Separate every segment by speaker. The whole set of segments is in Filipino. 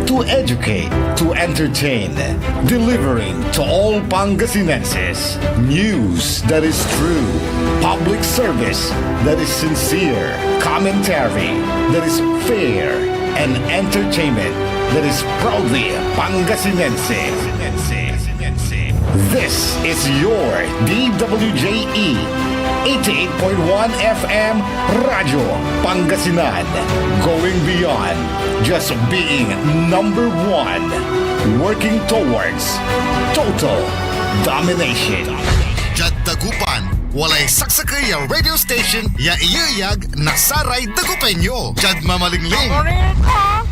Speaker 1: To educate, to entertain, delivering to all Pangasinenses news that is true, public service that is sincere, commentary that is fair, and entertainment that is proudly Pangasinense. This is your DWJE 88.1 FM Radyo Pangasinan, going beyond just being number one, working towards total domination.
Speaker 2: Jad Dagupan, walay saksakay ya radio station ya iyayag nasaray Dagupenyo. Jad mamalingling,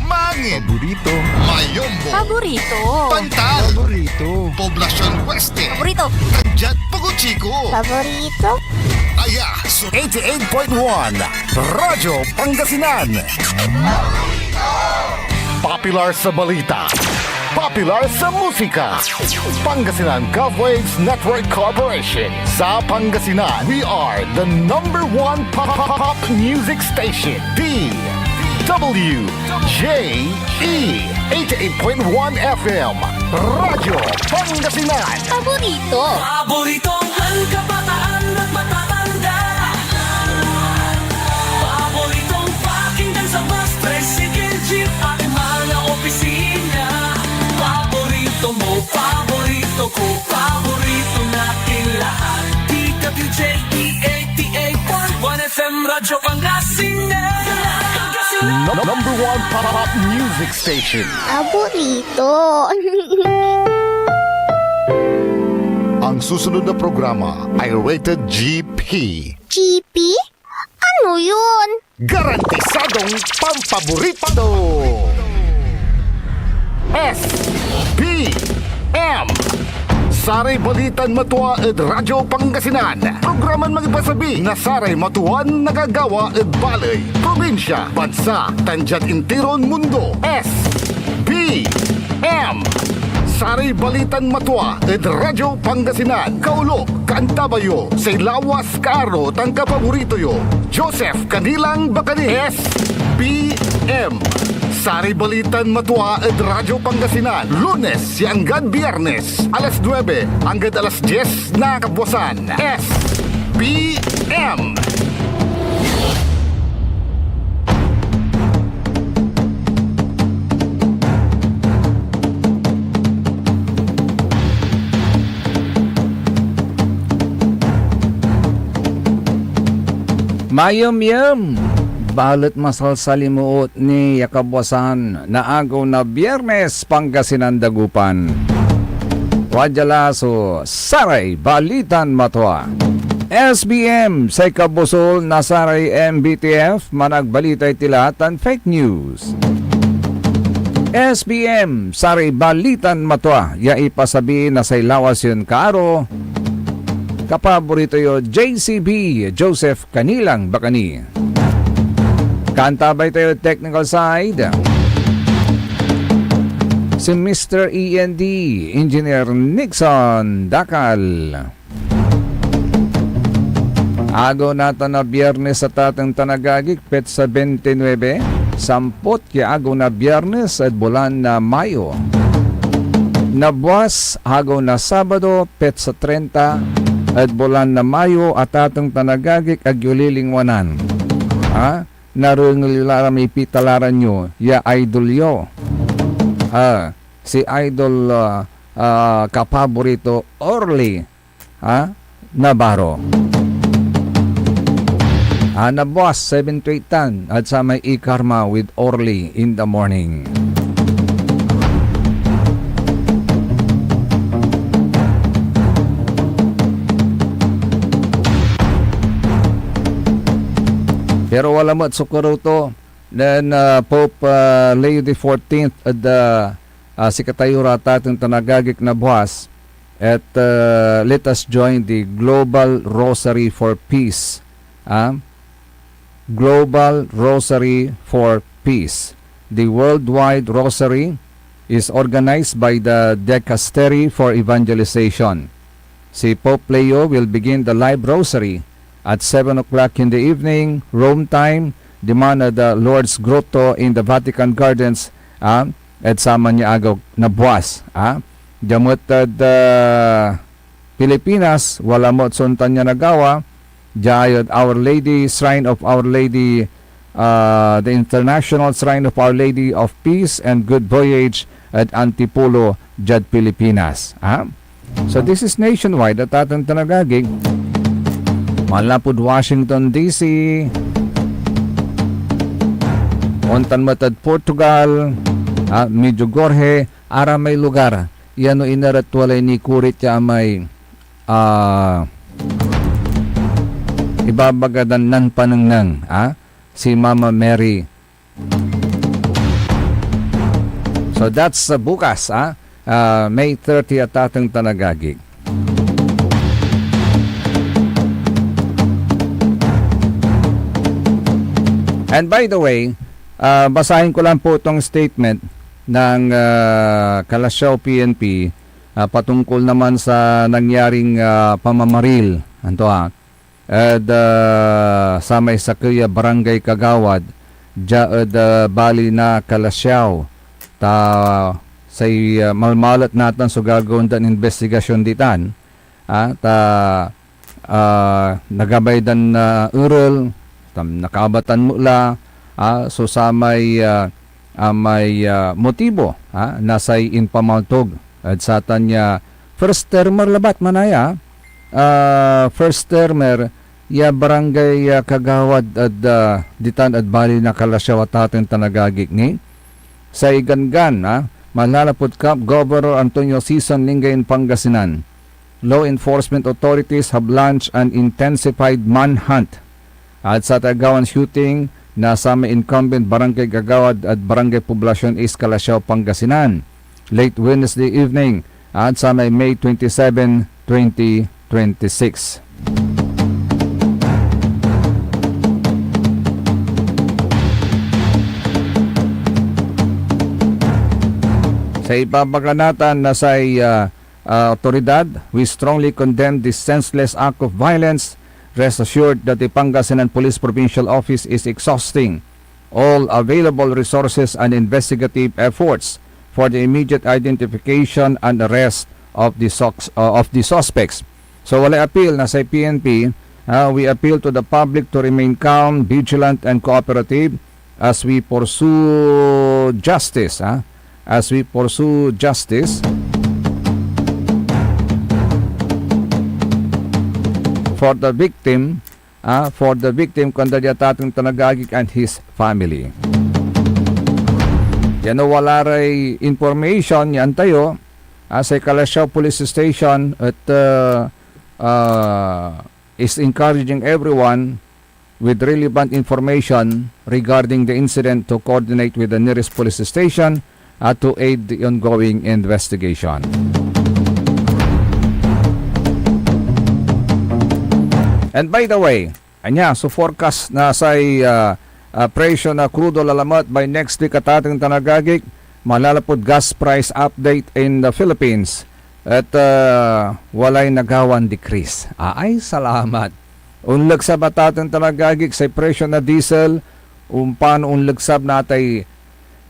Speaker 2: mangin,
Speaker 3: Paborito.
Speaker 2: mayombo,
Speaker 4: Paborito.
Speaker 2: pantal,
Speaker 3: Paborito.
Speaker 2: poblasyon weste,
Speaker 4: Paborito.
Speaker 2: Jad Paguchiko,
Speaker 4: Paborito.
Speaker 2: aya,
Speaker 1: 88.1 Radyo Pangasinan. Popular sa balita, popular sa musika. Pangasinan Govwaves Network Corporation. Sa Pangasinan, we are the number one pop music station. DWJE 88.1 FM Radyo Pangasinan.
Speaker 4: Paborito.
Speaker 5: Paboritong ang kabataan at matatanda. Paboritong pakinggan sa bus, tricycle, jeep at mga opisina. Paborito mo, paborito ko, paborito natin lahat. DWJE 88.1 FM Radyo Pangasinan.
Speaker 1: Number one pop music station.
Speaker 4: Paborito.
Speaker 1: Ang susunod na programa ay rated GP.
Speaker 4: GP? Ano yun?
Speaker 1: Garantisadong pampaborito. SPM Saray Balitan Matua ed Radyo Pangasinan. Programan magipasabi na saray matuan nagagawa ed balay, probinsya, bansa, tanjat intiron mundo. SPM Saray Balitan Matua ed Radyo Pangasinan. Kaulo, Kantabayo, say lawas karo tangka paborito yo. Joseph Kanilang Bakani. SPM Saray Balitan Matua ed Radyo Pangasinan. Lunes hanggang Biyernes, alas 9 hanggang alas 10 na kapuasan. SPM
Speaker 3: Mayom-yom. Balot masal salimuot ni Yakabwasan na agaw na Biyernes Pangasinan Dagupan. Wadjalaso Saray Balitan Matua. SBM sa Kabusol na Saray MBTF managbalitay tilatan fake news. SBM Saray Balitan Matua ya ipasabi na sa ilawas yun kaaro. Kapaborito yo JCB Joseph Kanilang Bakani. Kantabay tayo technical side. Si Mr. END Engineer Nixon Dakal. Agaw natin na Biyernes sa tatang tanagagik petsa 29. Sampot kaya agaw na Biyernes at bulan na Mayo. Nabuwas agaw na Sabado petsa 30 at bulan na Mayo at atong tanagagik agyulilingwanan. Narungulilara may pitalaran nyo ya idol yo. Si idol kapaborito Orly Navarro. Nabuwas 7 to 8 at sa may ikarma with Orly in the morning. Pero wala mo at sukuro to. Then Pope Leo XIV at si Katayura tatang tanagagik na buwas. At let us join the Global Rosary for Peace. Global Rosary for Peace. The Worldwide Rosary is organized by the Dicastery for Evangelization. Si Pope Leo will begin the live rosary at 7 o'clock in the evening, Rome time, demand at the Lord's Grotto in the Vatican Gardens at sama niya agaw na buwas. Jamot Pilipinas, wala mo suntan niya nagawa, jayod Our Lady, Shrine of Our Lady, the International Shrine of Our Lady of Peace and Good Voyage at Antipolo, Jad Pilipinas. So this is nationwide at atang tanagagig. Malapod Washington DC, Ontan matad Portugal, Medjugorje, ara may lugar. Yan o inarat walay ni kurit ya may ibabagadan nan panangnang si Mama Mary. So that's bukas, May 30 at atang tanagagig. And by the way, basahin ko lang po itong statement ng Kalasyaw PNP patungkol naman sa nangyaring pamamaril. Sa may Sakya Barangay Kagawad, Jaad Bali na Kalasyaw. Say malmalat natin so gagawin dan investigasyon ditan. Nagabay dan urol, nakabatan mula, so sa may motibo nasay in pamaltog at sa tanya first termer labat manaya first termer ya barangay Kagawad at ditan at Bali na Kalasyaw at ating tanagagik ni sa Igangan Malalapod Cup Governor Antonio Sison Lingayen Pangasinan. Law enforcement authorities have launched an intensified manhunt at sa tagawan shooting na sa may incumbent Barangay Kagawad at Barangay Poblacion East Kalasyaw, Pangasinan late Wednesday evening at sa may May 27, 2026. Sa ibabaganatan na sa otoridad, we strongly condemn this senseless act of violence. Rest assured that the Pangasinan Police Provincial Office is exhausting all available resources and investigative efforts for the immediate identification and arrest of the suspects. So wala appeal na sa PNP, we appeal to the public to remain calm, vigilant, and cooperative as we pursue justice. For the victim kanda tatong tanagagik and his family. Yan wala ray information yan tayo sa Kalasyaw Police Station at is encouraging everyone with relevant information regarding the incident to coordinate with the nearest police station to aid the ongoing investigation. And by the way, so forecast na sa presyo na crudo lalamat by next week at ating tanagagik, malalapod gas price update in the Philippines at walay nagawan decrease. Ay, salamat. Unlagsab at ating tanagagik sa presyo na diesel, paano unlagsab natay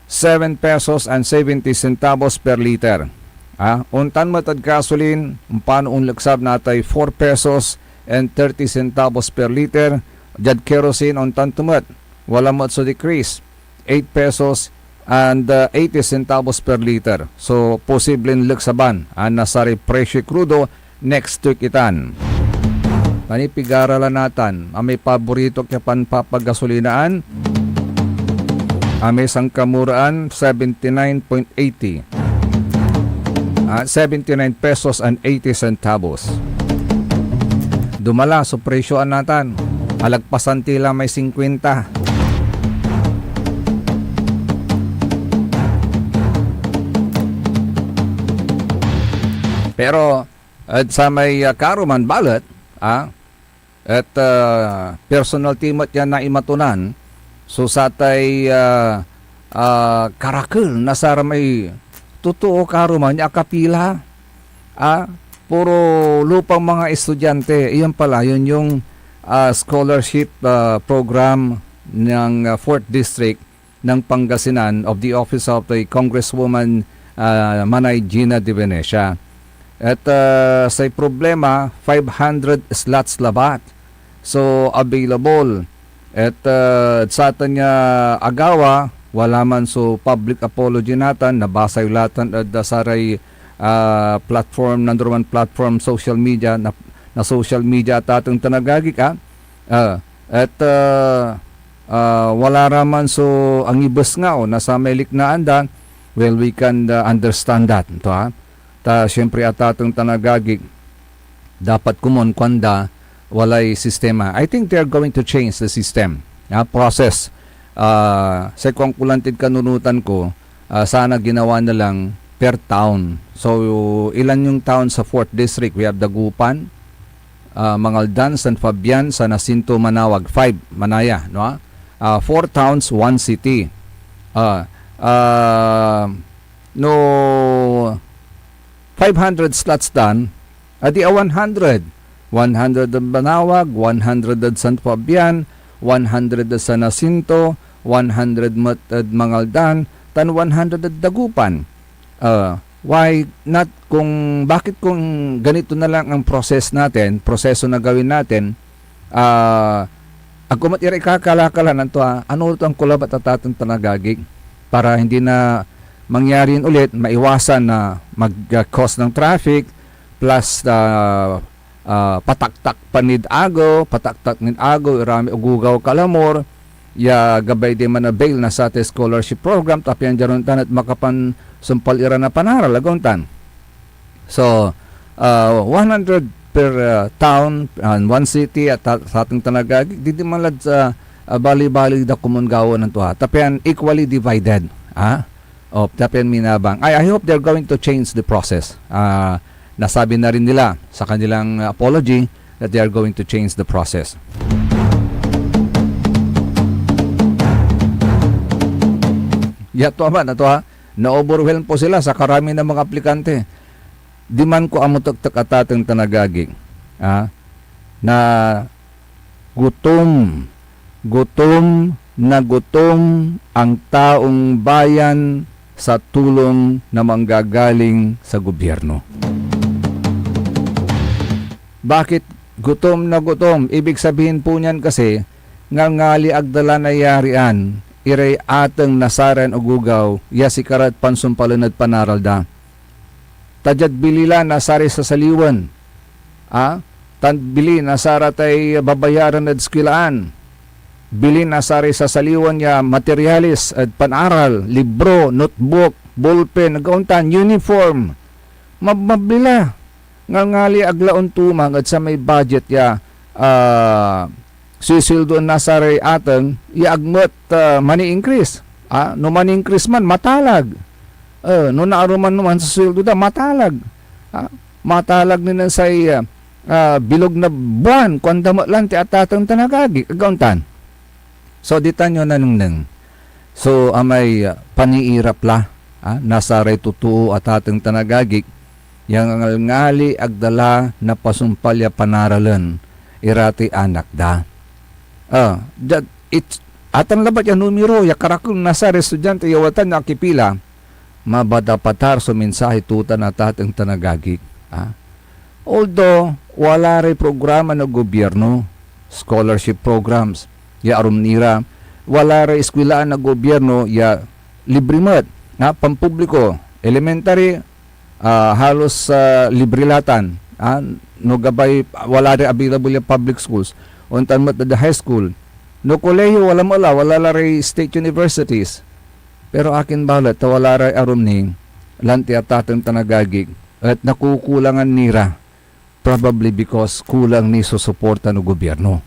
Speaker 3: 7 pesos and 70 centavos per liter. Untan matad gasoline, paano unlagsab natay 4 pesos and 30 centavos per liter. Jad kerosene on tantumat, wala mo so decrease, 8 pesos and 80 centavos per liter. So posibleng lagsaban ang nasari presyo crudo next week itan. Panipigaralan natin, ang may paborito kaya panpapagasolinaan, ang may sangkamuraan 79.80, 79 pesos and 80 centavos. Dumala so presyoan natin, alagpasan tila may 50. Pero at sa may karuman balot, at personal team at yan na imatunan, so satay karakul nasara may totoo karuman niya kapila, puro lupang mga estudyante. Iyan pala, yun yung scholarship program ng 4th District ng Pangasinan of the office of the Congresswoman Manay Gina de Venecia. At sa problema, 500 slots labat. So, available. At sa atin niya agawa, wala man so public apology natin, nabasa yung latan at saray platform, nanduruman platform, social media, na social media at ating tanagagi ka. At wala raman so ang ibas nga o nasa may liknaan da, well, we can understand that. Ito, ha? Siyempre at ating tanagagi, dapat kumon kwanda walay sistema. I think they are going to change the system, process. Sa kung kulantid kanunutan ko, sana ginawa na lang per town. So, ilan yung town sa 4th District? We have Dagupan, Mangaldan, San Fabian, San Jacinto, Manawag, 5, Manaya, no? 4 towns, 1 city. No 500 slots done, adi 100. 100 at Manawag, 100 at San Fabian, 100 at San Jacinto, 100 at Mangaldan, tan 100 at Dagupan. Why not bakit kung ganito na lang ang proseso na gawin natin, ako matira ikakalakalan to, ano ito ang kulabat at atong tanagagig para hindi na mangyarin ulit, maiwasan na mag-cause ng traffic, plus pataktak panid ago, irami ugugaw kalamor, ya gabay di man na bail na sa ating scholarship program, tapyan dyan tan at makapan sumpal ira na panaral, agontan. So, 100 per town and 1 city at sa ating tanagagi, di malad sa bali-bali da kumungawa ng tuha. Tapyan equally divided. Tapyan minabang. I hope they're going to change the process. Nasabi na rin nila sa kanilang apology that they are going to change the process. Yato ba na to, na-overwhelm po sila sa karami ng mga aplikante. Di man ko amutok-tok at ating tanagaging na gutom ang taong bayan sa tulong na manggagaling sa gobyerno. Bakit gutom na gutom? Ibig sabihin po niyan kasi ngali agdala na yarian iray ateng nasaran o gugaw yasi karat pansumpalan at panaralda. Tadjad bilila nasari sa saliwan. Tan bili nasara tay babayaran at skilaan. Bili nasari sa saliwan ya materialis at panaral, libro, notebook, ballpen, nagauntan, uniform. Mabila. Ngali aglaon tumang at sa may budget ya sisildo nasari ateng iagmet money increase. No money increase man matalag. No naaruman naman sa sildo da matalag. Matalag ni nang say bilog na buwan kwanda mo lang ti atatang tanagagi agauntan. So dita nyo nanungneng. So amay paniirap la nasaray tutuo at ating tanagagik yang ngali agdala na pasumpalya panaralan irati anak da. Atan labat ya numero ya karakul nasa estudyante yawatan na kipila mabadapatar so mensahe tutan at ating tanagagik. Although wala rin programa ng gobyerno, scholarship programs, ya arumnira, wala rin eskwilaan ng gobyerno, ya librimat, pampubliko, elementary, halos librilatan, no gabay, wala rin available yung public schools, untan mat the high school, no kolehiyo, wala rin state universities, pero akin balat, wala rin arumning, lanti at ating tanagagig, at nakukulangan nira, probably because kulang ni susuporta ng gobyerno.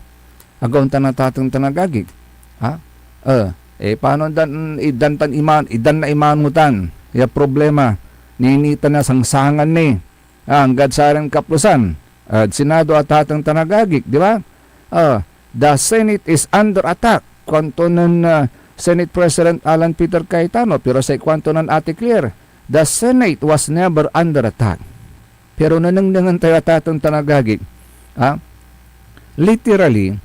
Speaker 3: Agaw tanatang tanagagig. Paano idan na imanutan? Ya problema, ninita na sangsangan ni. Hanggang sa rin kaplusan. Senado at hatang tanagagig, di ba? The Senate is under attack. Kwanto ng Senate President Alan Peter Cayetano, pero sa kwanto ng Ate Claire, the Senate was never under attack. Pero nanangdangan tayo at atong tanagagig. Literally,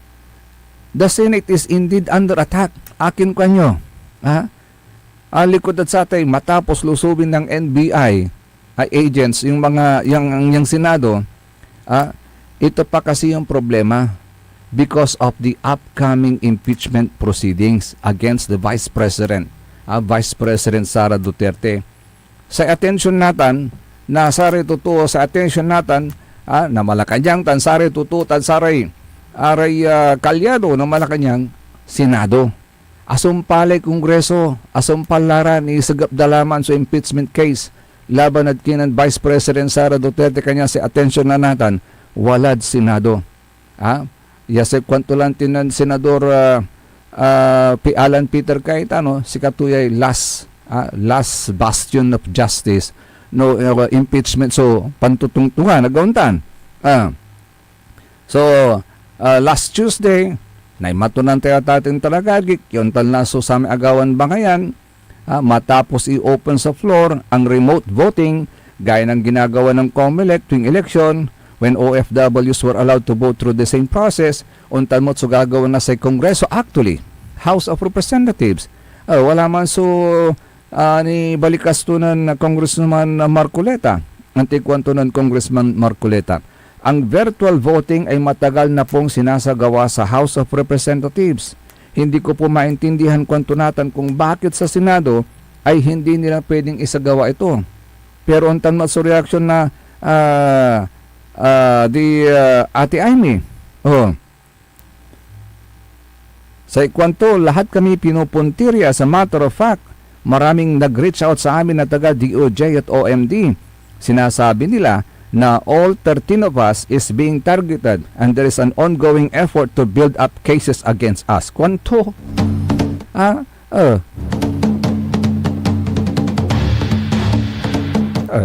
Speaker 3: the Senate is indeed under attack. Akin kanyo. Ha? Likod at satay matapos lusubin ng NBI agents yung mga yung Senado, ito pa kasi yung problema because of the upcoming impeachment proceedings against the Vice President, Vice President Sara Duterte. Sa attention natin, na sari totoo sa attention natin, na Malacanang tan sari totoo tan sari aray kalyado ng Malacanang Senado. Asumpalay Kongreso, asumpalaran ni sagap dalaman sa impeachment case laban at kinan Vice President Sara Duterte kanya sa attention na natin, walad Senado. Yasip kwanto lang tinan Senador Alan Peter Cayetano, si katuyay last bastion of justice, no impeachment, so pantutungtungan nagauntan. Last Tuesday naimatunan tayo tatin talagagik, yung talnaso sa may agawan bangayan, matapos i-open sa floor ang remote voting, gaya ng ginagawa ng COMELEC tuwing election, when OFWs were allowed to vote through the same process, untan mo't so gagawa na sa Kongreso, actually, House of Representatives. Wala man so ni balikas to ng Congressman Marcoleta, antikwanto ng Congressman Marcoleta. Ang virtual voting ay matagal na pong sinasagawa sa House of Representatives. Hindi ko po maintindihan kwanto natin kung bakit sa Senado ay hindi nila pwedeng isagawa ito. Pero untan mas reaction na Ate Amy. Sa ikwanto, lahat kami pinupuntirya. Sa matter of fact, maraming nag-reach out sa amin na taga DOJ at OMD. Sinasabi nila na all 13 of us is being targeted and there is an ongoing effort to build up cases against us. Kwanto?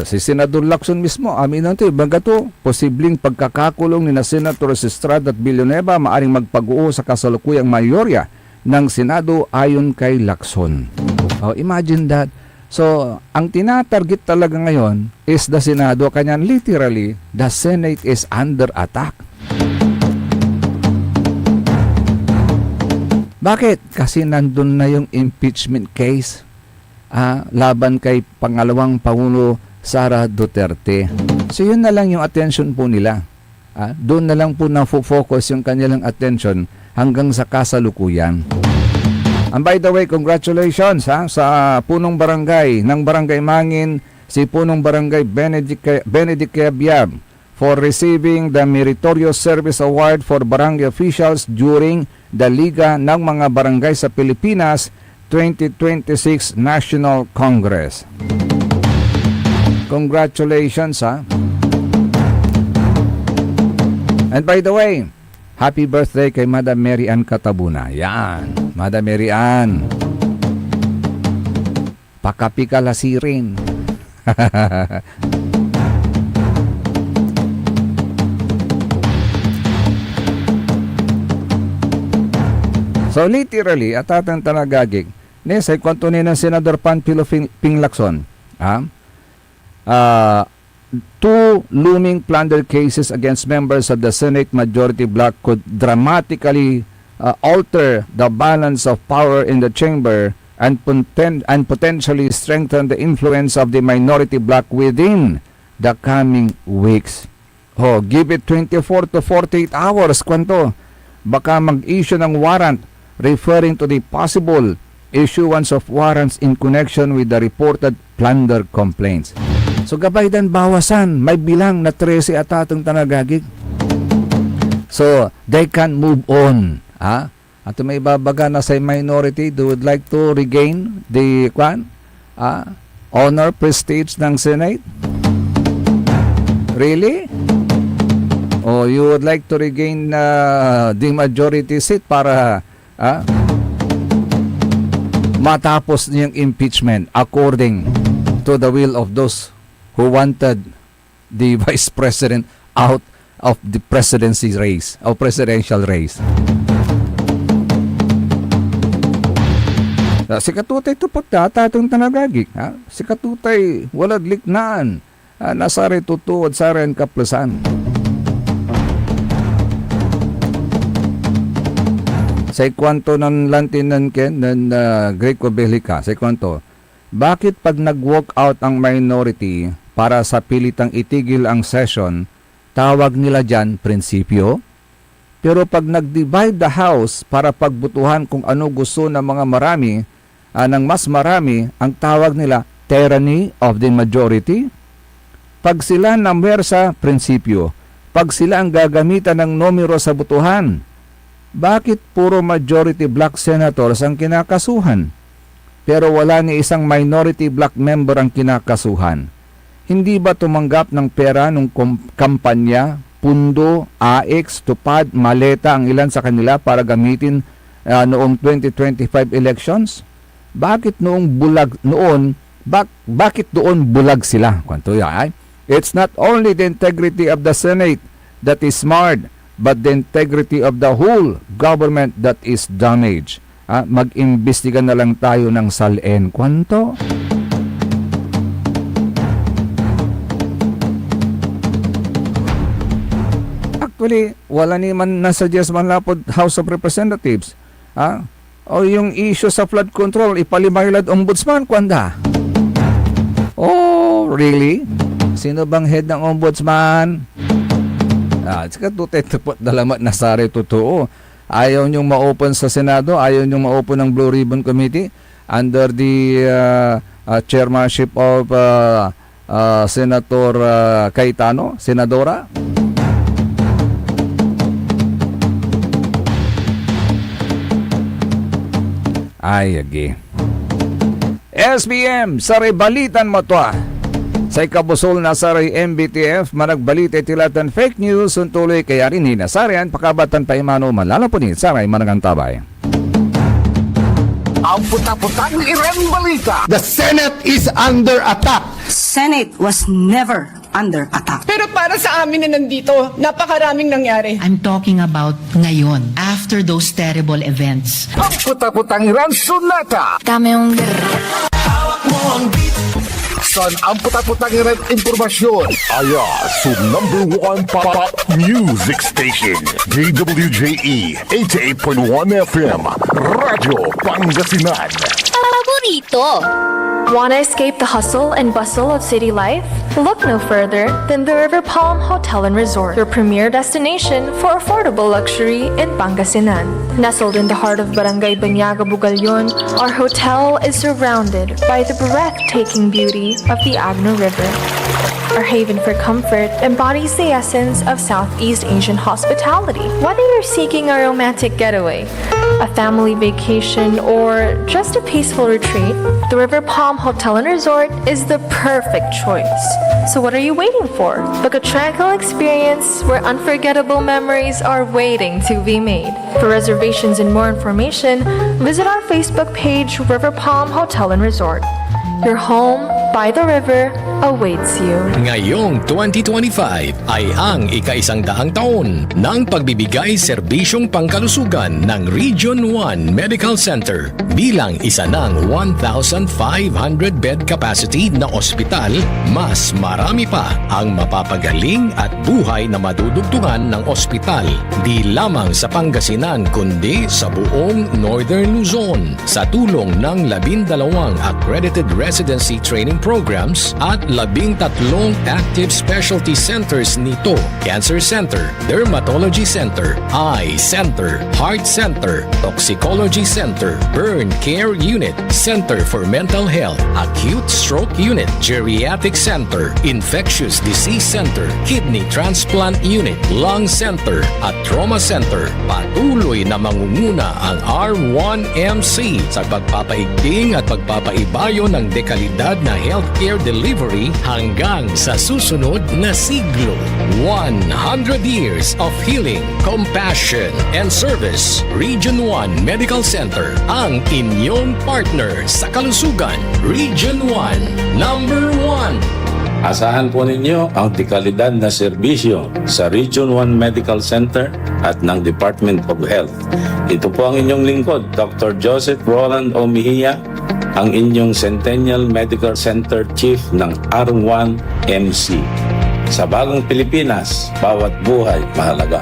Speaker 3: Si Senador Lacson mismo, amin natin, bagato, posibleng pagkakakulong ni na Senator Estrada at Villanueva maaring magpag-uo sa kasalukuyang mayorya ng Senado ayon kay Lacson. Imagine that. So, ang tinatarget talaga ngayon is the Senado. Kanyan literally, the Senate is under attack. Bakit? Kasi nandun na yung impeachment case laban kay pangalawang Pangulo Sara Duterte. So, yun na lang yung attention po nila. Doon na lang po na-focus yung kanilang attention hanggang sa kasalukuyan. And by the way, congratulations sa punong barangay ng Barangay Mangin, si punong barangay Benedict Cabiab for receiving the Meritorious Service Award for Barangay Officials during the Liga ng mga Barangay sa Pilipinas 2026 National Congress. Congratulations And by the way, happy birthday kay Madam Mary Ann Catabuna. Yan, Madam Mary Ann. Pakapi ka lasirin. So literally, atatan tanagagig, nesay kwanto ni ng Senador Panfilo Ping Lacson, two looming plunder cases against members of the Senate majority bloc could dramatically alter the balance of power in the chamber and potentially strengthen the influence of the minority bloc within the coming weeks. Give it 24 to 48 hours, kwanto. Baka mag-issue ng warrant referring to the possible issuance of warrants in connection with the reported plunder complaints. So gabay dan bawasan, may bilang na 13 at atong tanagagig. So they can move on. At may babaga na sa minority, they would like to regain the honor, prestige ng Senate? Really? Or you would like to regain the majority seat para matapos niyang impeachment according to the will of those who wanted the Vice President out of the presidency race o presidential race. Si Katutay tupot tatong tanagagik. Si Katutay walad liknaan. Nasari tutuod sa rin kaplasan. sa ikwanto ng lantinan ken ng Greco Bellica, sa ikwanto, bakit pag nag-walk out ang minority para sa pilitang itigil ang session, tawag nila dyan prinsipyo? Pero pag nag-divide the house para pagbutuhan kung ano gusto ng mga marami, ng mas marami, ang tawag nila tyranny of the majority? Pag sila namwersa, prinsipyo. Pag sila ang gagamitan ng numero sa butuhan, bakit puro majority black senators ang kinakasuhan? Pero wala ni isang minority black member ang kinakasuhan. Hindi ba tumanggap ng pera ng kampanya, pundo, AX, tupad, maleta ang ilan sa kanila para gamitin noong 2025 elections? Bakit noong bulag noon, bakit doon bulag sila? Kwanto yan? It's not only the integrity of the Senate that is marred, but the integrity of the whole government that is damaged. Mag-imbestiga na lang tayo ng SALN. Kwanto? Actually, wala naman nasuggest man lapod House of Representatives. O yung issue sa flood control, ipalimaylad ombudsman, kwanda? Oh, really? Sino bang head ng ombudsman? Tsaka tutupot dalamat na sari totoo. Ayaw niyong ma-open sa Senado, ayaw niyong ma-open ng Blue Ribbon Committee under the chairmanship of Senator Cayetano, Senadora. Ay, agi. SBM, saray balitan mo to. Sa ikabusol na saray MBTF, managbalita tilatan fake news, untuloy kaya rin hinasarian, pakabatan pa imano malalo po ni saray managantabay.
Speaker 1: Ang puta-putang Iran balita.
Speaker 6: The Senate is under attack.
Speaker 7: Senate was never under attack.
Speaker 8: Pero para sa amin na nandito, napakaraming nangyari.
Speaker 9: I'm talking about ngayon, after those terrible events.
Speaker 1: Ang puta-putang Iran sunata.
Speaker 4: Dami yung
Speaker 1: Son ang puta-putang Iran impormasyon. Aya sa #1 pop music station. DWJE 88.1 FM. Radyo Pangasinan.
Speaker 4: paborito.
Speaker 10: Want to escape the hustle and bustle of city life? Look no further than the River Palm Hotel and Resort, your premier destination for affordable luxury in Pangasinan. Nestled in the heart of Barangay Banyaga, Bugalyon, our hotel is surrounded by the breathtaking beauty of the Agno River. Our haven for comfort embodies the essence of Southeast Asian hospitality. Whether you're seeking a romantic getaway, a family vacation, or just a peaceful retreat, the River Palm Hotel and Resort is the perfect choice. So what are you waiting for? Book a tranquil experience where unforgettable memories are waiting to be made. For reservations and more information, visit our Facebook page, River Palm Hotel and Resort. Your home by the river awaits you.
Speaker 11: Ngayong 2025 ay ang ika-100 taon ng pagbibigay serbisyong pangkalusugan ng Region 1 Medical Center bilang isa ng 1,500 bed capacity na ospital. Mas marami pa ang mapapagaling at buhay na madudugtungan ng ospital di lamang sa Pangasinan kundi sa buong Northern Luzon sa tulong ng 12 accredited residency training programs at 13 active specialty centers nito: Cancer Center, Dermatology Center, Eye Center, Heart Center, Toxicology Center, Burn Care Unit, Center for Mental Health, Acute Stroke Unit, Geriatric Center, Infectious Disease Center, Kidney Transplant Unit, Lung Center at Trauma Center. Patuloy na mangunguna ang R1MC sa pagpapaigting at pagpapaibayo ng dekalidad na healthcare delivery hanggang sa susunod na siglo. 100 years of healing, compassion, and service. Region 1 Medical Center, ang inyong partner sa kalusugan. Region 1, number 1.
Speaker 12: Asahan po ninyo ang dekalidad na serbisyo sa Region 1 Medical Center at ng Department of Health. Ito po ang inyong lingkod, Dr. Joseph Roland O. Mejia, ang inyong Centennial Medical Center Chief ng R1MC. Sa bagong Pilipinas, bawat buhay mahalaga.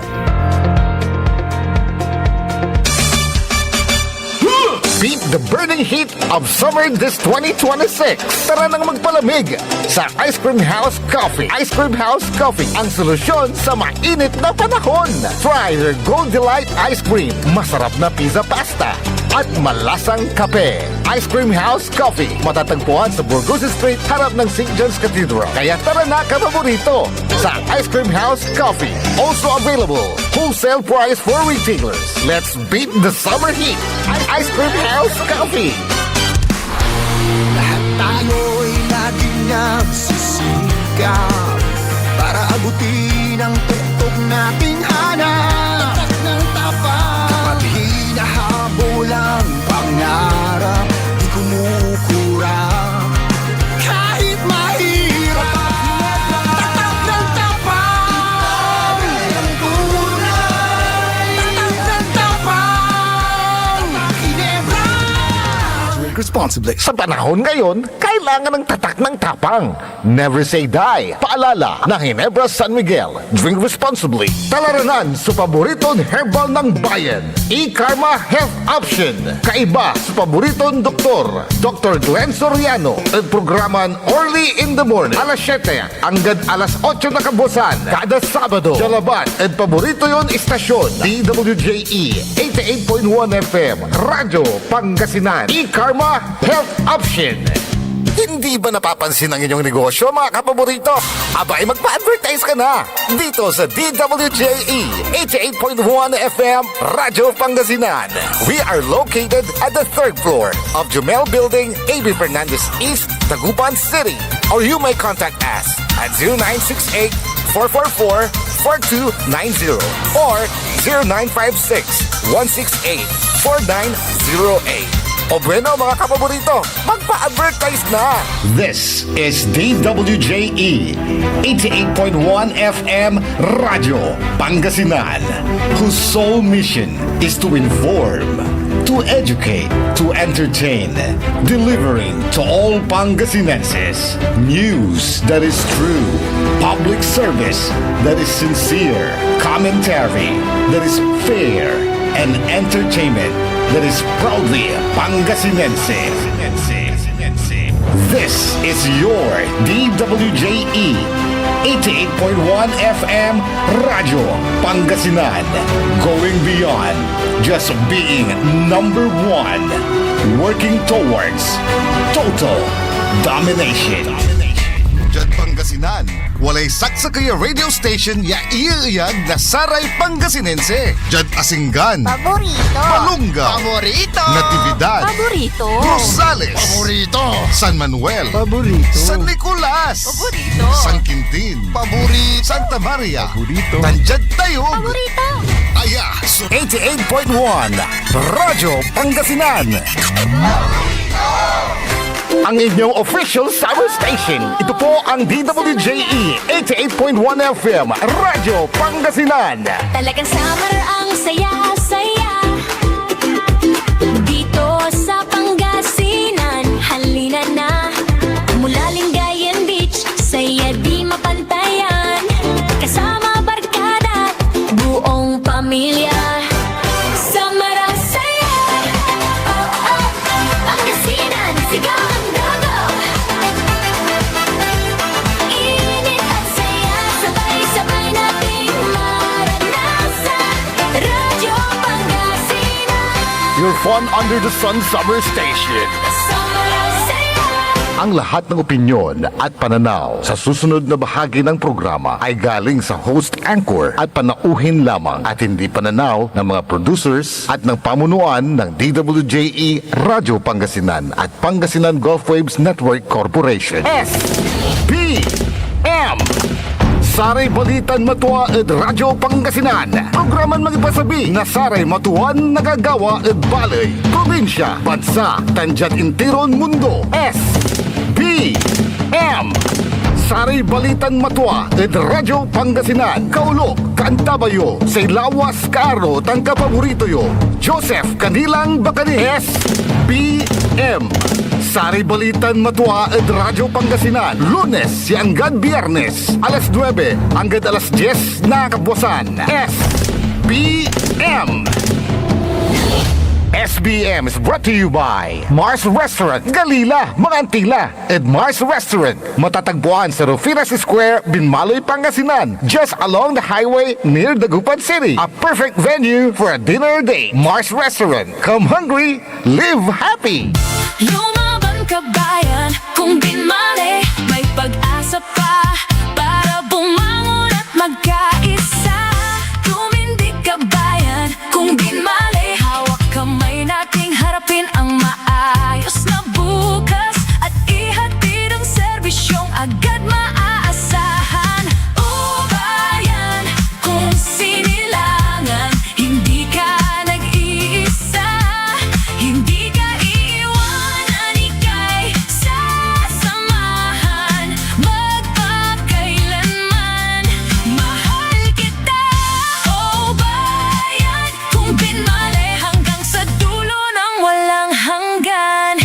Speaker 1: Beat the burning heat of summer this 2026. Tara nang magpalamig sa Ice Cream House Coffee. Ice Cream House Coffee, ang solusyon sa mainit na panahon. Try their Gold Delight Ice Cream. Masarap na pizza pasta at malasang kape. Ice Cream House Coffee. Matatagpuan sa Burgos Street, harap ng St. John's Cathedral. Kaya tara na kapaborito sa Ice Cream House Coffee. Also available, wholesale price for retailers. Let's beat the summer heat. Ice Cream House Coffee.
Speaker 5: Lahat tayo'y laging nagsisikap para abutin ang tuktok nating hanap. Tatak ng tapang, pati hinahabol ang pangarap, di kumukurap kahit mahirap. Tatak ng tapang, ang tunay. Tatak ng tapang, Ginebra.
Speaker 1: Drink responsibly. Sa panahon ngayon, kailangan ng tatak ng tapang. Never say die. Paalala ng Ginebra San Miguel. Drink responsibly. Talaranan sa paboritong herbal ng bayan. E-Karma Health Option. Kaiba sa paboritong doktor. Dr. Glenn Soriano. At programan Early in the Morning. Alas 7 hanggang alas 8 na kabusan. Kada Sabado. Jalaban. At paborito yon istasyon. DWJE 88.1 FM. Radyo Pangasinan. E-Karma Health Option. Hindi ba napapansin ang inyong negosyo, mga kapaborito? Abay, magpa-advertise ka na dito sa DWJE 88.1 FM, Radyo Pangasinan. We are located at the 3rd floor of Jumel Building, AB Fernandez East, Dagupan City. Or you may contact us at 0968-444-4290 or 0956-168-4908. O bueno, mga kapaborito, magpa-advertise na! This is DWJE 88.1 FM Radyo Pangasinan, whose sole mission is to inform, to educate, to entertain, delivering to all Pangasinenses news that is true, public service that is sincere, commentary that is fair, and entertainment that is proudly Pangasinense. This is your DWJE 88.1 FM Radyo Pangasinan, going beyond just being number one, working towards total domination.
Speaker 2: Diyan Pangasinan, walay saksakaya radio station ya iiyag na Saray Pangasinense. Diyan Asinggan,
Speaker 4: Paborito.
Speaker 2: Palunga,
Speaker 4: Paborito.
Speaker 2: Natividad,
Speaker 4: Paborito.
Speaker 2: Rosales,
Speaker 1: Paborito.
Speaker 2: San Manuel,
Speaker 1: Paborito.
Speaker 2: San Nicolas,
Speaker 4: Paborito.
Speaker 2: San Quintin, Paborito, Santa Maria,
Speaker 1: Paborito.
Speaker 2: Tanjad Tayog,
Speaker 4: Paborito.
Speaker 2: Aya,
Speaker 1: 88.1 Radyo Pangasinan. Ang inyong official summer station. Ito po ang DWJE 88.1 FM Radyo Pangasinan.
Speaker 4: Talagang summer ang saya-saya dito sa Pangasinan. Halina na mula Lingayen Beach, saya di mapantayan. Kasama barkada, buong pamilya. Summer ang saya. Oh, oh, oh. Pangasinan, sigaw ang dago. Init at saya, sabay-sabay nating maranasan. Radyo Pangasinan.
Speaker 1: Your fun under the sun summer station.
Speaker 4: Summer ang saya.
Speaker 1: Ang lahat ng opinyon at pananaw sa susunod na bahagi ng programa ay galing sa host anchor at panauhin lamang at hindi pananaw ng mga producers at ng pamunuan ng DWJE Radyo Pangasinan at Pangasinan Gulf Waves Network Corporation. SBM Saray Balitan Matua at Radyo Pangasinan. Programan magipasabi na Saray Matuan nagagawa at balay. Probinsya, bansa, tanjat intiron mundo. SBM Saray Balitan Matua at Radyo Pangasinan. Kaulok, Cantabayo, Saylawas, Caro, tangka paborito yo. Joseph Kanilang Bakani. SBM Saray Balitan Matua at Radyo Pangasinan. Lunes hanggang Biyernes, alas 9 hanggang alas 10 na kabuwasan. SBM SBM is brought to you by Mars Restaurant, Galila, Mangantila, and Mars Restaurant. Matatagpuan sa Rufinas Square, Binmaloy, Pangasinan, just along the highway near Dagupan City. A perfect venue for a dinner date. Mars Restaurant. Come hungry, live happy.
Speaker 4: Lumaban ka bayan, kung binmali, may pag-asa pa para bumangon at magkaisa. Tumindig ka bayan, kung binmali, hawak kamay nating harapin ang maayos na bukas at ihatid ang serbisyong agad maaasahan. O bayan, kung sinilangan, hindi ka nag-iisa, hindi ka iiwanan, ika'y sasamahan magpakailanman. Mahal kita, o bayan, kung binmali hanggang sa dulo ng walang hanggan.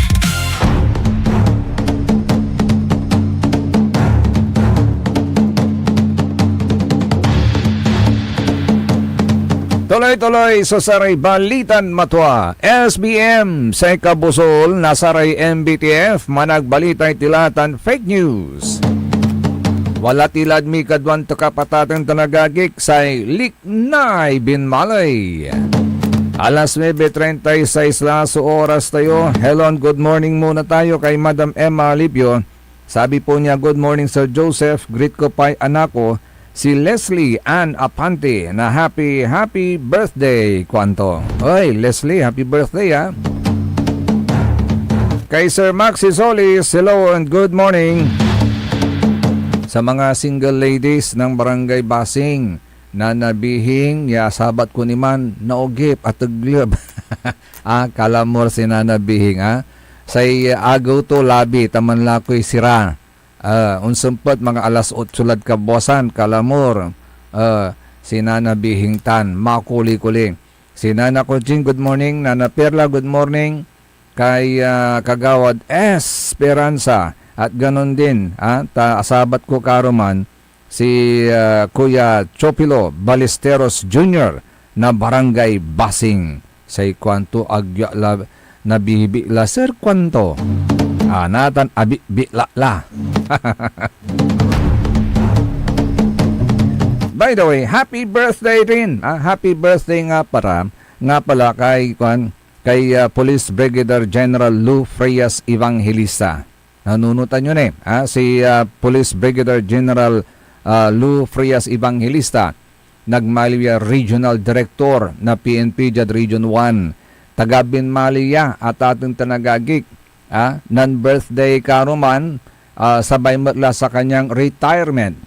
Speaker 3: Tuloy-tuloy sa Saray Balitan Matwa, SBM sa Kabusol, Nasaray MBTF, Managbalitay Tilatan, Fake News. Wala tilad mi kadwan to kapatatan tanagagik sa Liknay Binmalay. Alas 9:36 la sa oras tayo. Hello and good morning muna tayo kay Madam Emma Alipio. Sabi po niya, good morning Sir Joseph, greet ko pa'y anak ko, si Leslie Ann Apante na happy birthday, kwanto. Oy, Leslie, happy birthday ha. Kay Sir Maxi Solis, hello and good morning. Sa mga single ladies ng Barangay Basing na nabihing, ya sabat ko ni man naogip at taglib. Kalamor si nanabihing say agaw to labi taman lakoy sira. Unsumpot mga alas 8 sulad kabosan kalamor. Sinanabihing tan makuli-kuli. Si Nana Coaching, good morning. Nana Perla, good morning. Kay Kagawad Esperanza. At ganon din, sabat ko karuman si Kuya Chopilo Ballesteros Jr. na Barangay Basing. Say kwanto agya la nabibi la sir kwanto. Natan abi la la. By the way, happy birthday rin. Happy birthday nga pala kay Police Brigadier General Lou Frias Evangelista. Nanunutan nyo si Police Brigadier General Lou Frias Evangelista, Nagmaliya Regional Director na PNP Jad Region 1, taga Binmaliya at ating tanagagik, non-birthday karuman, sabay matla sa kanyang retirement,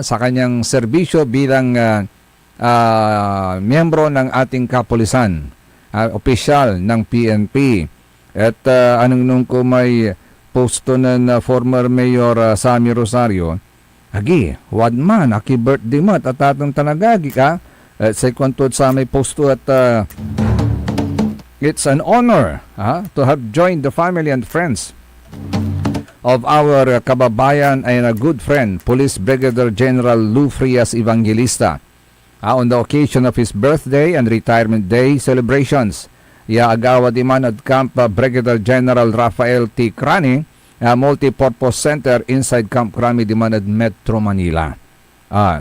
Speaker 3: sa kanyang serbisyo bilang miyembro ng ating kapulisan, opisyal ng PNP. At anong ko may posto ng former Mayor Sammy Rosario, agi, wad man, aki birthday mo, at atong tanagagi ka, at sa kwantod sa may posto at it's an honor to have joined the family and friends of our kababayan and a good friend, Police Brigadier General Lou Frias Evangelista, on the occasion of his birthday and retirement day celebrations. Agawa di man at Camp Brigadier General Rafael T. Crani, Multipurpose Center inside Camp Crami di man at Metro Manila.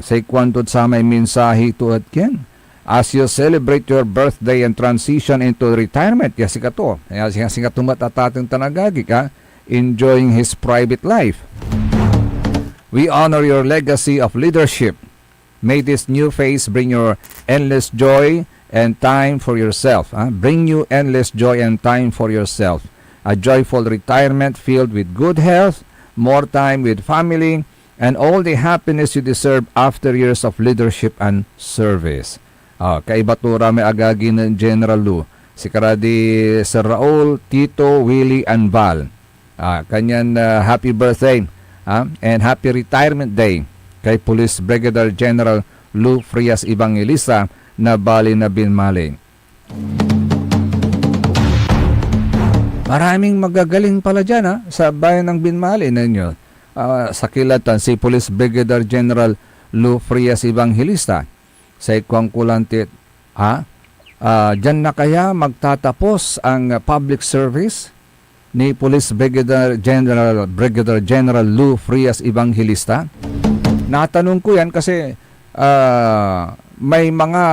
Speaker 3: Say kwantod sa may mensahe to at ken. As you celebrate your birthday and transition into retirement, yasikato matatatang tanagagik, enjoying his private life. We honor your legacy of leadership. May this new phase bring your endless joy and time for yourself. Bring you endless joy and time for yourself. A joyful retirement filled with good health, more time with family, and all the happiness you deserve after years of leadership and service. Kaibatura may agagi ng General Lou. Si Karadi Sir Raul, Tito, Willie, and Val. Kanyan happy birthday and happy retirement day kay Police Brigadier General Lou Frias Evangelista na Bali na Binmali. Maraming magagaling pala dyan sa bayan ng Binmali ninyo. Sa kilatan si Police Brigadier General Lou Frias Evangelista sa ikwang kulantit Diyan na kaya magtatapos ang public service ni Police Brigadier General Lou Frias Evangelista? Natanong ko yan kasi may mga,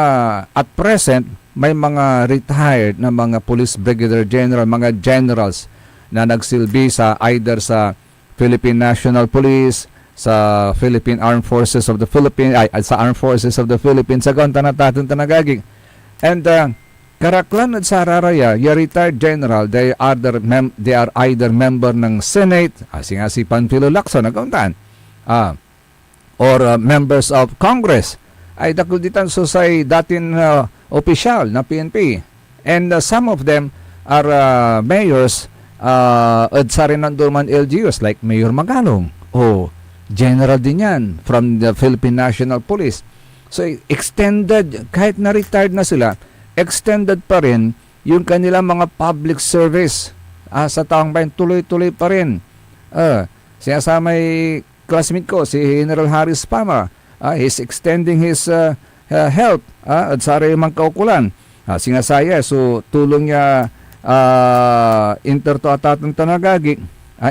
Speaker 3: at present, may mga retired na mga Police Brigadier General, mga generals na nagsilbi sa either sa Philippine National Police, sa Philippine Armed Forces of the Philippines, sa Armed Forces of the Philippines, sa Gonta na tatong tanagagig. And Karaklan at Sararaya, yung retired general, they are either member ng Senate, si Panfilo Lacson, nagkauntaan, or members of Congress. Ay dakulitan so say datin opisyal na PNP. And some of them are mayors at sa rin man LGUs like Mayor Magalong. General din yan from the Philippine National Police. So extended, kahit na retired na sila, extended pa rin yung kanilang mga public service sa taong bayan, tuloy-tuloy pa rin. May classmate ko, si General Harris Pama, he's extending his help at sa rin mang kaukulan. Singasaya, so tulong niya interto atatang tanagagi,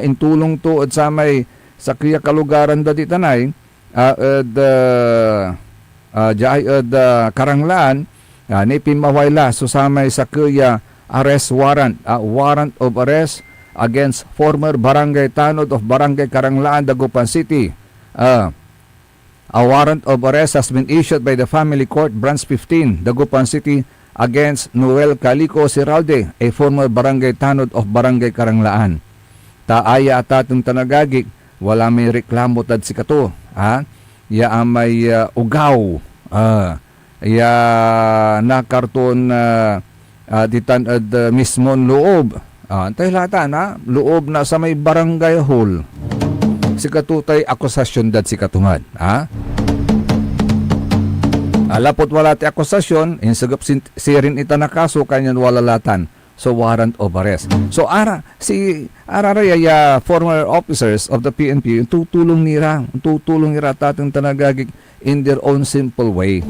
Speaker 3: in tulong to at sa may sa kriya kalugaran da di tanay, Karanglaan, ni Pimawayla, so sa may sa kriya arrest warrant, warrant of arrest against former barangay tanod of Barangay Karanglaan, Dagupan City. A warrant of arrest has been issued by the Family Court Branch 15, Dagupan City, against Noel Calico Siralde, a former barangay tanod of Barangay Karanglaan. Taaya atatong tanagagik, wala may reklamo tad si kato. Ya may ugaw. Ya nakarton ditan ad mismon loob. Antay latan loob na sa may barangay hall. Si katutay akusasyon dad si katungad. Alapot wala ti akusasyon, insagap sirin ita na kaso kanyan wala latan. So warrant of arrest. So araraya former officers of the PNP tutulong nira tatang tanagagik in their own simple way.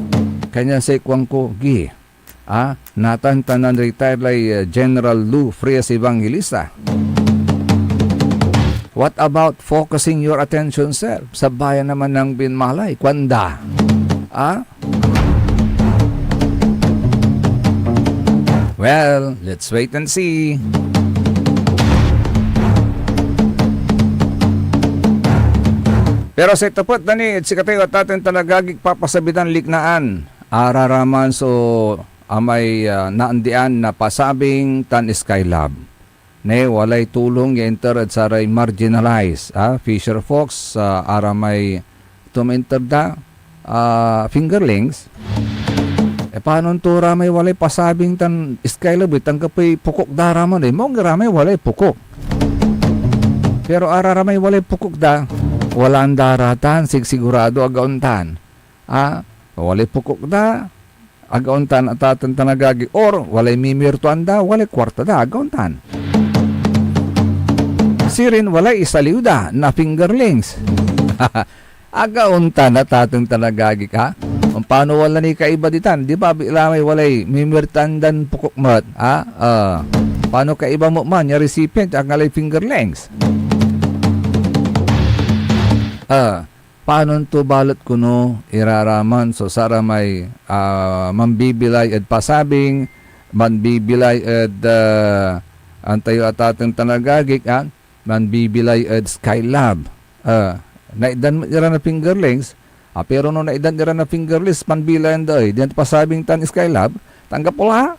Speaker 3: Kanya sa ikwang ko natan tanan retired lay General Lou Frias Evangelista. What about focusing your attention, sir, sa bayan naman ng Binmalay, Kwanda? Well, let's wait and see. Pero sa itapot dani, si katayo at atin talagagig papasabitan liknaan. Araraman so amay naandian na pasabing tan Skylab. Ne walay tulong ya enter at saray marginalized. Fisher Fox aramay tumenter da fingerlings. Paano to ramay walay pasabing tan Skylab tanggapay pukok daraman mong ramay walay pukok. Pero araramay walay pukok da, walang daratan sigurado agauntan. Walay pukok da, agauntan at atan tanagagi or walay mimirtuan da, walay kwarta da agauntan. Sirin walay isaliw da na fingerlings. Agauntan at atan tanagagi ka. Paano wala ni kaiba ditan? Di ba lamay walay mimirtan dan pukok mat? Paano kaiba mo man? Yung recipient ang alay fingerlings. Paano to balot kuno iraraman? So sara may mambibilay at pasabing, mambibilay at antayo at atang tanagagik, mambibilay at Skylab. Naidan mo na fingerlings, pero nung naidan nila na fingerless, panbilan doy, diyan pasabing tan Skylab, tanggap pula.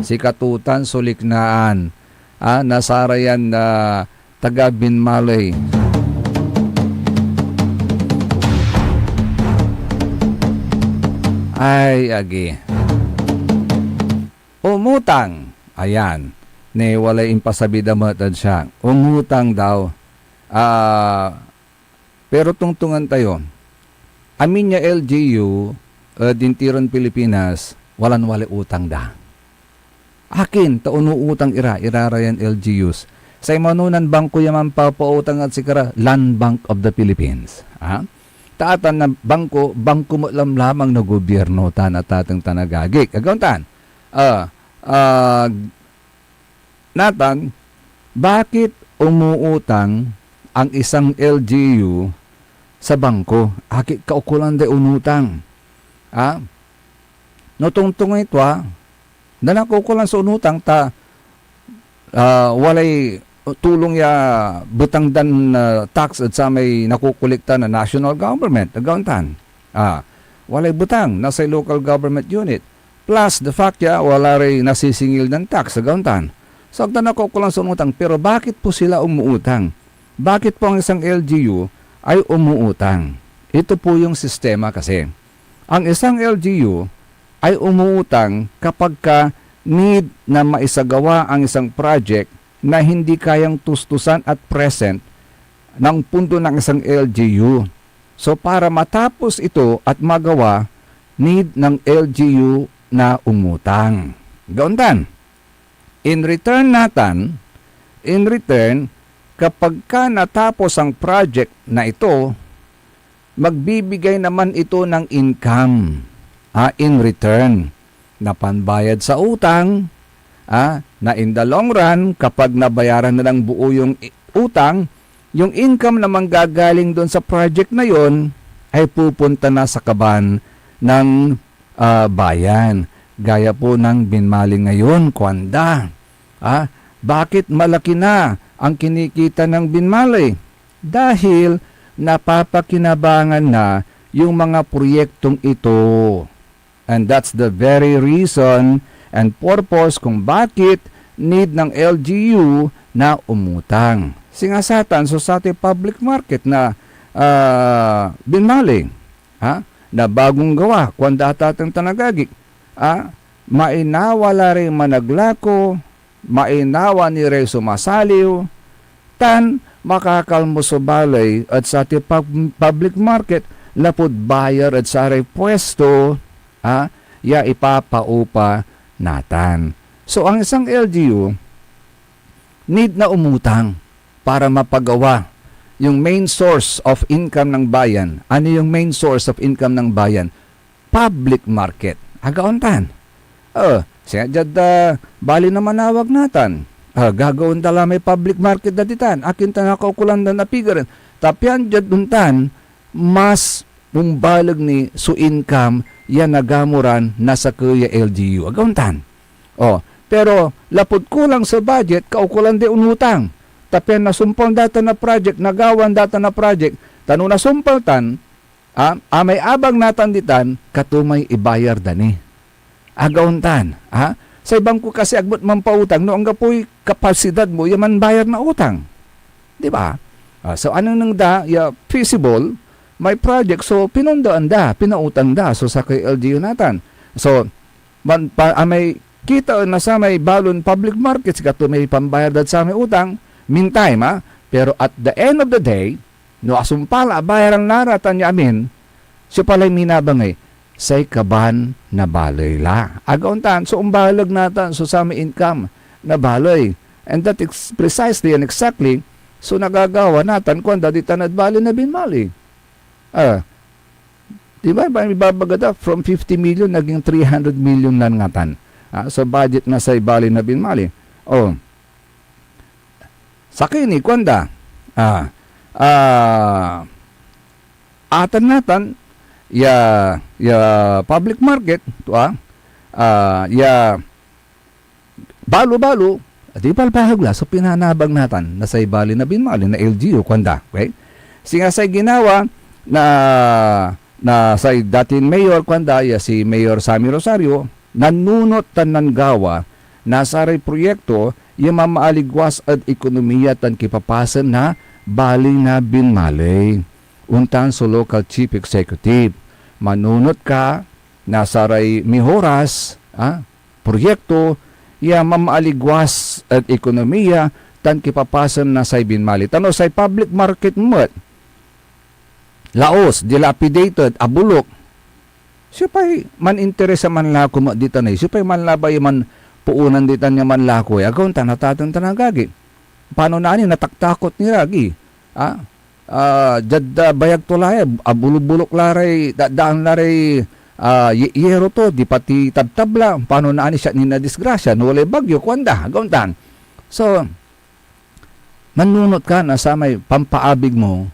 Speaker 3: Si katutan suliknaan, nasarayan na taga Binmalay. Ay, agi. Umutang. Ayan. Ne, walay impasabida matad siya. Umutang daw. Pero tungtungan tayo, amin niya LGU, dintiran Pilipinas, walang wali utang da. Akin, taon utang irarayan LGUs. Sa imanunan bangko yaman papautang at sikara, Land Bank of the Philippines. taatan na bangko mo lamang na gobyerno tan at tatang tanagagik. Agauntan. Natan, bakit umuutang ang isang LGU sa bangko? Akit kaukulan de unutang. No tungtong ito na nakukulan sa unutang walay tulong ya butang dan tax at sa may nakukulikta na national government. Agauntan. Walay butang nasa local government unit. Plus the fact wala rin nasisingil ng tax. Agauntan. So, nakukulang sa umutang. Pero bakit po sila umuutang? Bakit po ang isang LGU ay umuutang? Ito po yung sistema kasi. Ang isang LGU ay umuutang kapag ka need na maisagawa ang isang project na hindi kayang tustusan at present ng pundo ng isang LGU. So, para matapos ito at magawa, need ng LGU na umutang. Gauntan. In return, kapag ka natapos ang project na ito, magbibigay naman ito ng income in return na panbayad sa utang, na in the long run, kapag nabayaran na ng buo yung utang, yung income na manggagaling doon sa project na yon ay pupunta na sa kaban ng bayan. Gaya po ng binmaling ngayon, Kwanda. Bakit malaki na ang kinikita ng binmalay? Dahil napapakinabangan na yung mga proyektong ito. And that's the very reason and purpose kung bakit need ng LGU na umutang. Singasatan sa ating public market na binmaling, na bagong gawa, Kwanda tatang tanagagik, mainawala rin managlako, mainawa ni Rey sumasaliw, tan makakalmo sa balay at sa ating public market, lapod bayar at sa aray pwesto, ya ipapaupa natan. So, ang isang LGU, need na umutang para mapagawa yung main source of income ng bayan. Ano yung main source of income ng bayan? Public market. Agauntan. Siya dyan bali na manawag natan. Gagawin tala may public market datitan. Akin tanakaukulan na napigaran. Tapyan dyan duntan, mas umbalag ni su income yan nagamuran nasa kuya LGU. Agauntan. Pero lapod kulang sa budget, kaukulan de unutang. Tapyan na sumpal data na project, nagawan data na project, tanong na sumpaltan, may abang natan ditan, katumay ibayar dani. Agauntan. Sa ibang ko kasi agbot man pautang, no ang gapoy kapasidad mo, yaman bayar na utang. Di ba? So anong nang feasible, may project, so pinundaan pinautang so sa kay LGU natan. So, may kita na sa may balon public markets, kato may pambayar dat sa may utang, meantime, pero at the end of the day, no asumpala, bayaran naratan niya amin, siya pala'y minabangay, say kaban na balay la. Agauntan, so umbalag natan so sa may income na balay. And that is precisely and exactly so nagagawa natan kung daditan at balay na binmali. Diba? Ibabagada from 50 million naging 300 million lang ngatan. So budget na sa balay na binmali. Sakini, kwanda. Atan natan, ya public market, balo-balo, di palpahagla, so pinanabang natan na sa ibali na binmali na LGU, kwanda. Okay? Singasay ginawa na sa dating mayor, kwanda, si Mayor Sammy Rosario, nanunot tanan gawa na sa proyekto yung mamaaligwas at ekonomiya tan kipapasan na bali na binmalay. Untan sa local chief executive. Manunot ka na saray mihoras, proyekto, ya mamaaligwas at ekonomiya tan kipapasan na sa binmali. Tano sa public market mo, laos, dilapidated, abulok, siya pa'y man interesa man lako mo dito na, siya pa'y man labay man puunan dito niya man lako, agaw tanatatan tanagagi. Paano na nataktakot ni Ragi? jad bayag tulay, bulubulok laray, daan laray, yero to, di pati tabtabla, paano na ani siya ni na disgrasya, no walay bagyo, kwanda, gauntan. So, manunot ka na sa may pampaabig mo,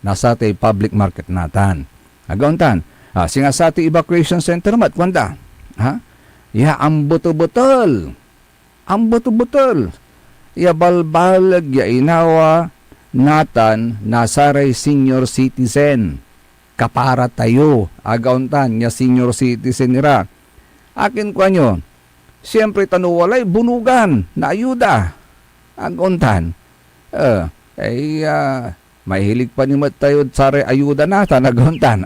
Speaker 3: nasa tay public market natan. Gauntan, singa sa tay evacuation center mat, kwanda, ha? Ya, ang buto-butol, ya balbalag, ya inawa, natan, nasaray senior citizen. Kapara tayo, agauntan, ya senior citizen nira. Akin ko nyo, siyempre bunugan, na ayuda. Agauntan, may hilig pa ni tayo saray ayuda natan, agauntan,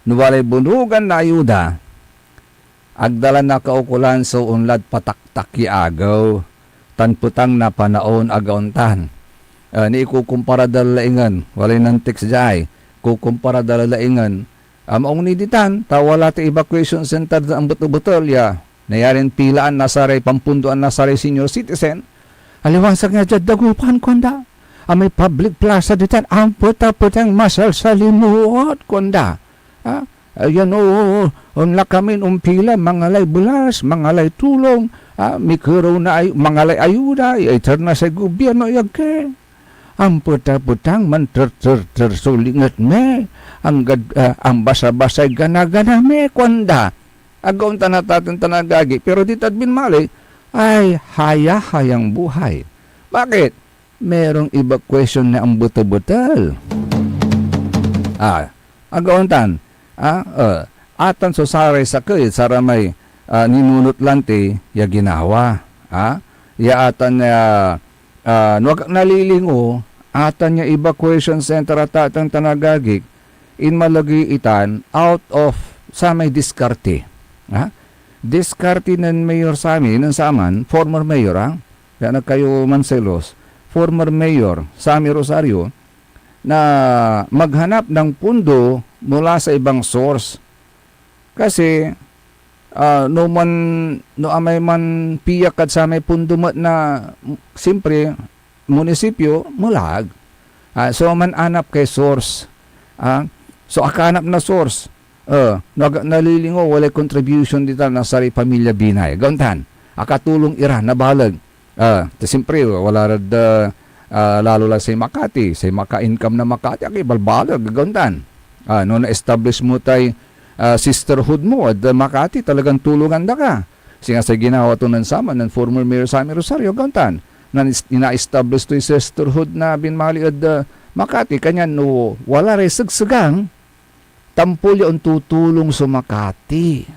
Speaker 3: nuwalay bunugan na ayuda, agdala na kaukulan so unlad pataktak agaw, tanputang na panaon agauntan. Ni ikukumpara dalalaingan, walay ng text jay, kukumpara dalalaingan, maong niditan, tawala ti evacuation center ang buto-butol, ya, nayarin pilaan nasaray, pampunduan nasaray senior citizen, aliwansag nga dyan, dagupan konda, may public plaza ditan, ang puta-putang masal sa limuot konda, ayan unla kami umpila, mangalay bulas, mangalay tulong, mikuro na mangalay ayuda, itar na sa gobyerno, yagke. Ang puta-putang man tersulingat me, ang basa-basay gana-gana me, kwanda. Agaw tanatatin tanagagi, pero di tadbin mali, ay haya-hayang buhay. Bakit? Merong evacuation na ang buto-butal. Agaw atan so saray sakit, saramay ninunot lante, ya ginawa. Ya atan nalilingo, atan niya evacuation center at atang tanagagik, in malagiitan, out of sa may diskarte. Diskarte ng mayor sa amin, ng saman, former mayor, kaya kayo Mancelos, former mayor, Sammy Rosario, na maghanap ng pundo mula sa ibang source. Kasi, no amay man piyak at sa may pundo na simpre munisipyo mulag. So man anap kay source. So akanap na source. Nalilingo walay contribution dito na sa pamilya Binay. Gauntan, akatulong ira nabalag. Simpre wala rad lalo lang sa Makati, sa maka-income na Makati, akay balbalag gauntan. No na-establish mo tay sisterhood mo at Makati, talagang tulungan da ka. Singa sa ginawa to ng sama ng former Mayor Sammy Rosario, gauntan, na ina-establish to yung sisterhood na binmali at Makati, kanya no, wala rin sagsagang tampol yung tutulong sa Makati.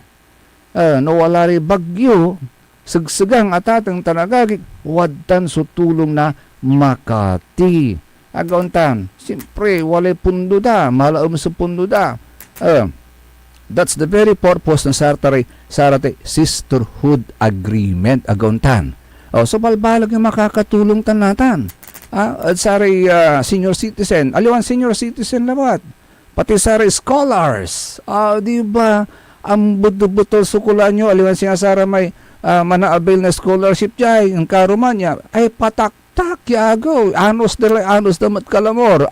Speaker 3: No, wala rin bagyo, sagsagang atatang tanagagik, wadtan sa tulong na Makati. Agauntan, siyempre, wala pundo da, malaom sa pundo da. That's the very purpose ng sarate sisterhood agreement, agauntan. So balbalag yung makakatulong tanatan. At saray senior citizen, aliwan senior citizen labat. Pati saray scholars. Di ba, ang buto-buto sukulan nyo, aliwan siya sara may mana-avail na scholarship jay, ang karuman niya, ay patak-tak yago, anos damat kalamor.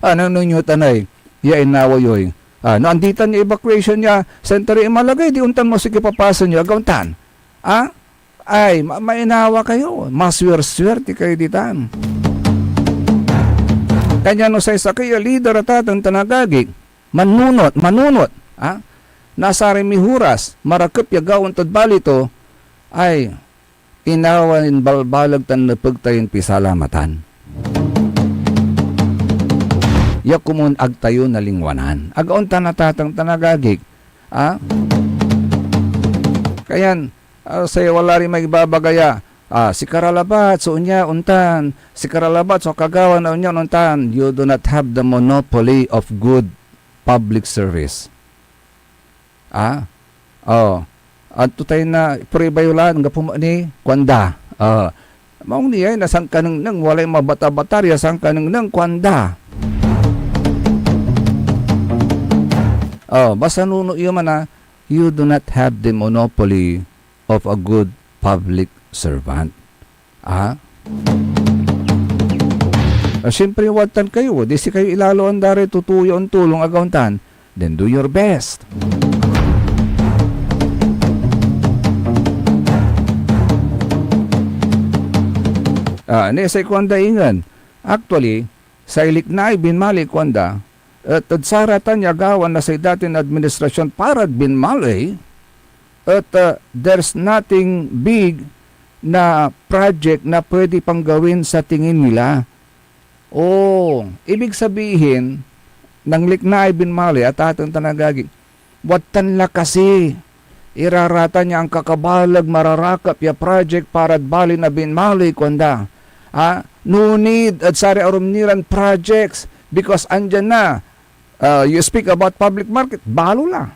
Speaker 3: Ano nyo tanay? Ya inawa yoy. No, anditan niya evacuation niya, center imalagay, di untan mo sige papasan niya, agauntan. Ay, mainawa kayo. Maswer-swerte kayo ditan. Kanya no sa isa kayo, leader at atang tanagagig, manunot. Nasari mihuras, marakap yagawon tad balito, ay, inawan balbalag tan napagtayin pisalamatan. Yakumun agtayo na lingwanan. Agaon tanatatang tanagagig. Kayan, say wala rin magbabagaya. Si Karalabat, so unya untan. Si Karalabat, so kagawan na unya untan. You do not have the monopoly of good public service. At tutay na prebayulan nga pumani kwanda. Maong niya nasang kanang nang walay mabata-batarya sang kanang nang kwanda. Basta nuno iyo man you do not have the monopoly of a good public servant. Siyempre, watan kayo. Di si kayo ilalo ang dari, tutuyo ang tulong agauntan. Then do your best. Sa ikwanda ingan. Actually, sa iliknay binmali kwanda, at saratan yagawan na sa dating administrasyon para binmali, at there's nothing big na project na pwede pang gawin sa tingin nila. Ibig sabihin, ng liknay binmali at atong tanagagi, watan la kasi, irarata niya ang kakabalag mararakap ya project para bali na binmali kwanda. No need at sari arumniran projects because andyan na. You speak about public market, balo lang.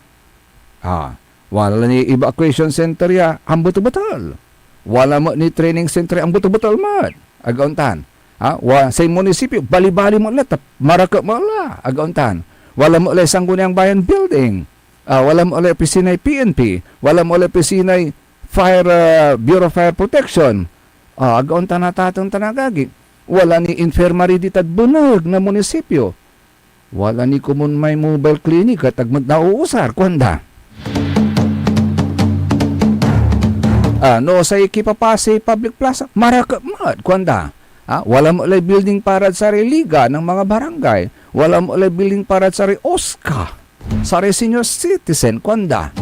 Speaker 3: Wala ni evacuation center ya, ang buto-butal. Wala mo ni training center, ang buto-butal man. Agauntan. Sa munisipyo, bali-bali mo ulit, marakap mo ulit. Agauntan. Wala mo ulit Sangguniang Bayan Building. Wala mo ulit pisinay PNP. Wala mo ulit pisinay Bureau of Fire Protection. Agaon tanatatong tanagagi. Wala ni infirmary ditad bunag na munisipyo. Wala ni kumun may mobile clinic at agmad na uusar. Kwanda? Sa ikipapasi public plaza, marakamad. Kwanda? Wala mo ulay building para sa religa ng mga barangay. Wala mo ulay building para sa OSCA. Sa senior citizen. Kwanda?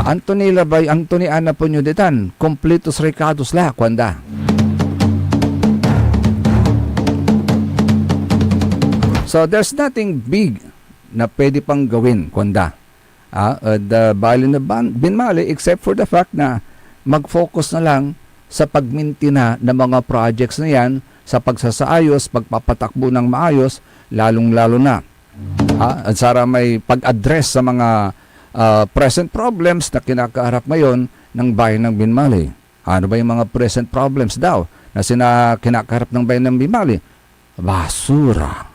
Speaker 3: Anthony Labay, Anthony Ana po nyo ditan, completos recados la, kwanda. So, there's nothing big na pwede pang gawin, kwanda. Bali na binmali, except for the fact na mag-focus na lang sa pagmintina ng mga projects na yan, sa pagsasaayos, pagpapatakbo ng maayos, lalong-lalo na. At sara may pag-address sa mga present problems na kinakaharap ngayon ng bayan ng Binmali. Ano ba yung mga present problems daw na kinakaharap ng bayan ng Binmali? Basura.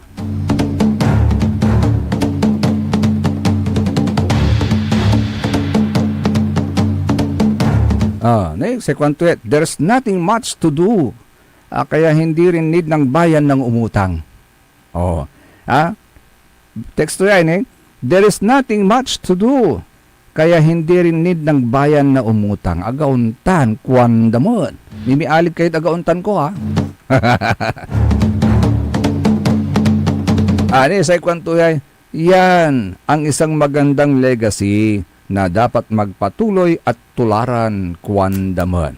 Speaker 3: Next, there's nothing much to do. Kaya hindi rin need ng bayan ng umutang. Text to yan there is nothing much to do. Kaya hindi rin need ng bayan na umutang. Agauntan, kwandamon. Mimialig kayo agauntan ko, sa ikwantuhay, yan ang isang magandang legacy na dapat magpatuloy at tularan kwandamon.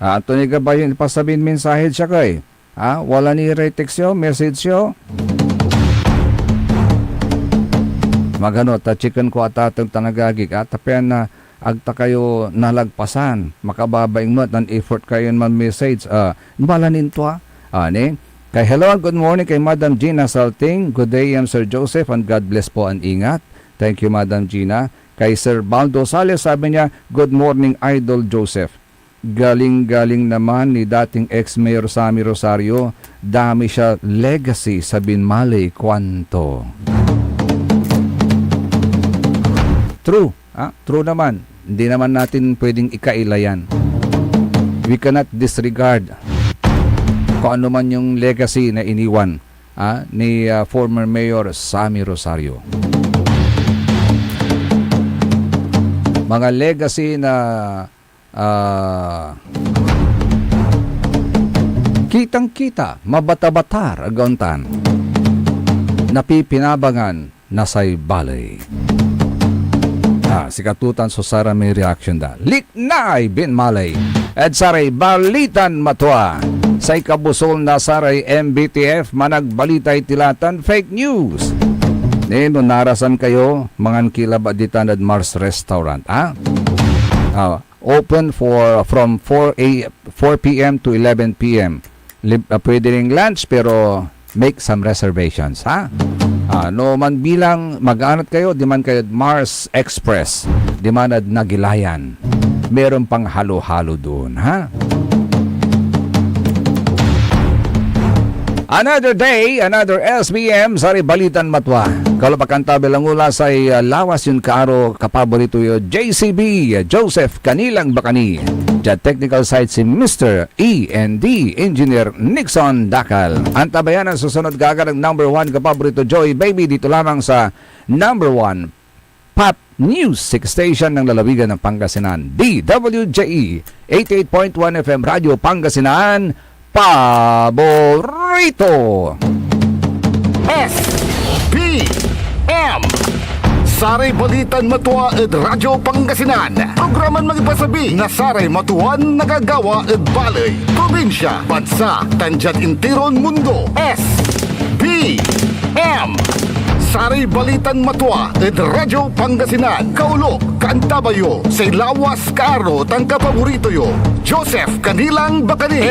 Speaker 3: Anthony Gabayon, ipasabihin mensahe siya kay. Wala ni retext yo, message yo. Magano, chicken ko at atong tanagagig. Tapian na agta kayo nalagpasan. Makababaing mo, nan effort kayo man message. Balanin to Kay hello and good morning kay Madam Gina Salting. Good day, Sir Joseph, and God bless po and ingat. Thank you, Madam Gina. Kay Sir Baldo Sales, sabi niya, good morning, Idol Joseph. Galing-galing naman ni dating ex-mayor Sammy Rosario. Dami siya legacy sa Binmali, kwanto. True. True naman. Hindi naman natin pwedeng ikaila yan. We cannot disregard kung ano man yung legacy na iniwan ni former Mayor Sammy Rosario. Mga legacy na kitang-kita, mabata-batar, agauntan, napipinabangan na say balay. Si Katutan Sosara may reaction da. Liknay Binmalay at saray balitan matwa. Say kabusol na saray MBTF managbalitay tilatan fake news. Nino narasan kayo mangan kilaba ditanad Mars Restaurant. Open from 4 p.m. to 11 p.m. Pwede ring lunch pero make some reservations, no man bilang mag-anat kayo, di man kayo Mars Express, di man ad Nagilayan. Meron pang halo-halo doon, Another day, another SBM, sari balitan matwa. Kalapakan tabelang ula sa lawas yun kaaro kapaborito yo JCB, Joseph Kanilang Bakani. Diyan technical side si Mr. E&D, Engineer Nixon Dakal. Antabayan ang susunod gagarang number 1 kapaborito Joy Baby dito lamang sa number 1 Pop News 6 Station ng lalawigan ng Pangasinan. DWJE 88.1 FM Radio Pangasinan. Paborito.
Speaker 1: SBM Saray Balitan Matwa ed Radyo Pangasinan. Programan magipasabi na saray matuan nagagawa ed balay, probinsya, bansa, tanjat intiron mundo. SBM Saray Balitan Matwa ed Radyo Pangasinan. Kaulo, Kantabayo, say lawas kaaro tang kapaborito yo. Joseph Kanilang Bakani.